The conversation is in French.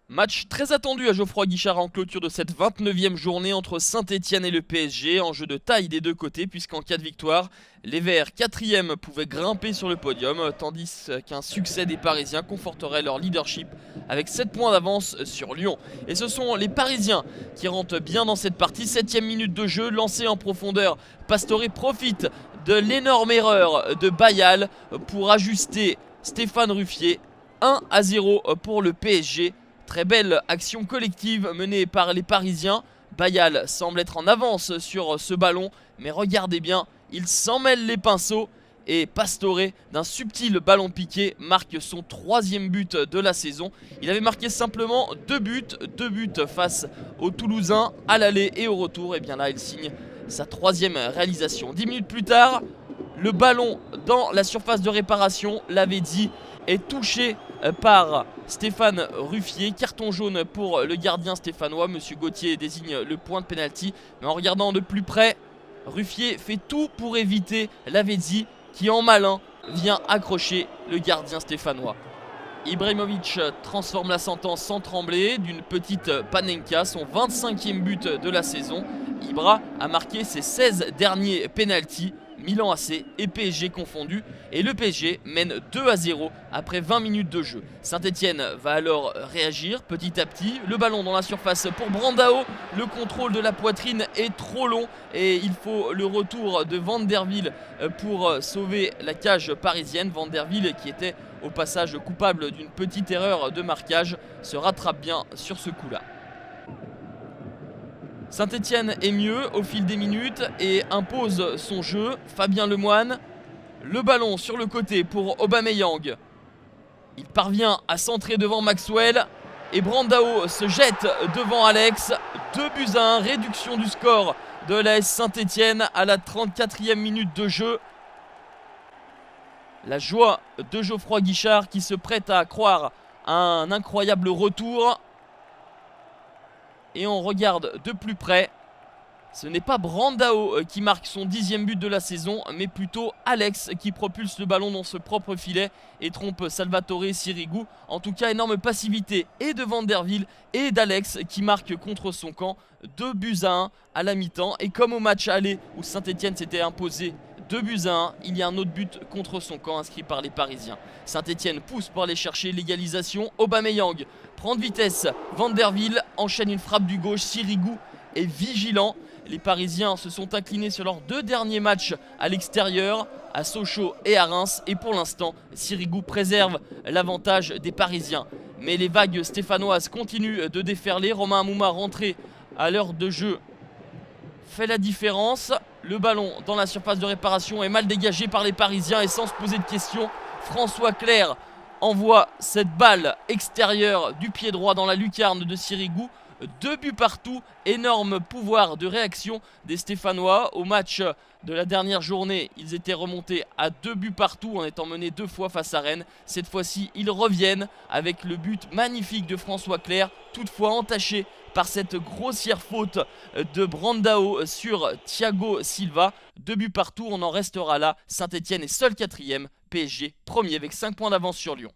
Match très attendu à Geoffroy Guichard en clôture de cette 29e journée entre Saint-Etienne et le PSG, enjeu de taille des deux côtés puisqu'en cas de victoire, les Verts 4e pouvaient grimper sur le podium, tandis qu'un succès des Parisiens conforterait leur leadership avec 7 points d'avance sur Lyon. Et ce sont les Parisiens qui rentrent bien dans cette partie, 7e minute de jeu, lancé en profondeur, Pastore profite de l'énorme erreur de Bayal pour ajuster Stéphane Ruffier, 1-0 pour le PSG. Très belle action collective menée par les Parisiens. Bayal semble être en avance sur ce ballon, mais regardez bien, il s'en mêle les pinceaux et Pastore, d'un subtil ballon piqué, marque son 3e but de la saison. Il avait marqué simplement 2 buts face aux Toulousains à l'aller et au retour. Et bien là, il signe sa 3e réalisation. 10 minutes plus tard, le ballon dans la surface de réparation, l'avait dit, est touché par Stéphane Ruffier. Carton jaune pour le gardien stéphanois. Monsieur Gauthier désigne le point de pénalty. Mais en regardant de plus près, Ruffier fait tout pour éviter Lavezzi qui en malin vient accrocher le gardien stéphanois. Ibrahimovic transforme la sentence sans trembler d'une petite Panenka, son 25e but de la saison. Ibra a marqué ses 16 derniers pénaltys, Milan AC et PSG confondus, et le PSG mène 2-0 après 20 minutes de jeu. Saint-Etienne va alors réagir petit à petit, le ballon dans la surface pour Brandao, le contrôle de la poitrine est trop long et il faut le retour de Van der Wiel pour sauver la cage parisienne. Van der Wiel, qui était au passage coupable d'une petite erreur de marquage, se rattrape bien sur ce coup-là. Saint-Etienne est mieux au fil des minutes et impose son jeu. Fabien Lemoine, le ballon sur le côté pour Aubameyang. Il parvient à centrer devant Maxwell et Brandao se jette devant Alex. 2-1, réduction du score de l'AS Saint-Etienne à la 34e minute de jeu. La joie de Geoffroy Guichard qui se prête à croire à un incroyable retour. Et on regarde de plus près, ce n'est pas Brandao qui marque son 10e but de la saison, mais plutôt Alex qui propulse le ballon dans ce propre filet et trompe Salvatore Sirigu. En tout cas, énorme passivité et de Van der Wiel et d'Alex qui marque contre son camp. 2-1 à la mi-temps. Et comme au match aller où Saint-Etienne s'était imposé 2-1, il y a un autre but contre son camp inscrit par les Parisiens. Saint-Etienne pousse pour aller chercher l'égalisation. Aubameyang prend de vitesse. Van der Wiel enchaîne une frappe du gauche. Sirigu est vigilant. Les Parisiens se sont inclinés sur leurs 2 derniers matchs à l'extérieur, à Sochaux et à Reims. Et pour l'instant, Sirigu préserve l'avantage des Parisiens. Mais les vagues stéphanoises continuent de déferler. Romain Amouma, rentré à l'heure de jeu, fait la différence. Le ballon dans la surface de réparation est mal dégagé par les Parisiens. Et sans se poser de questions, François Clerc envoie cette balle extérieure du pied droit dans la lucarne de Sirigu. 2 buts partout, énorme pouvoir de réaction des Stéphanois. Au match de la dernière journée, ils étaient remontés à 2 buts partout en étant menés 2 fois face à Rennes. Cette fois-ci, ils reviennent avec le but magnifique de François Clerc, toutefois entaché par cette grossière faute de Brandao sur Thiago Silva. 2 buts partout, on en restera là. Saint-Etienne est seul 4e, PSG premier avec 5 points d'avance sur Lyon.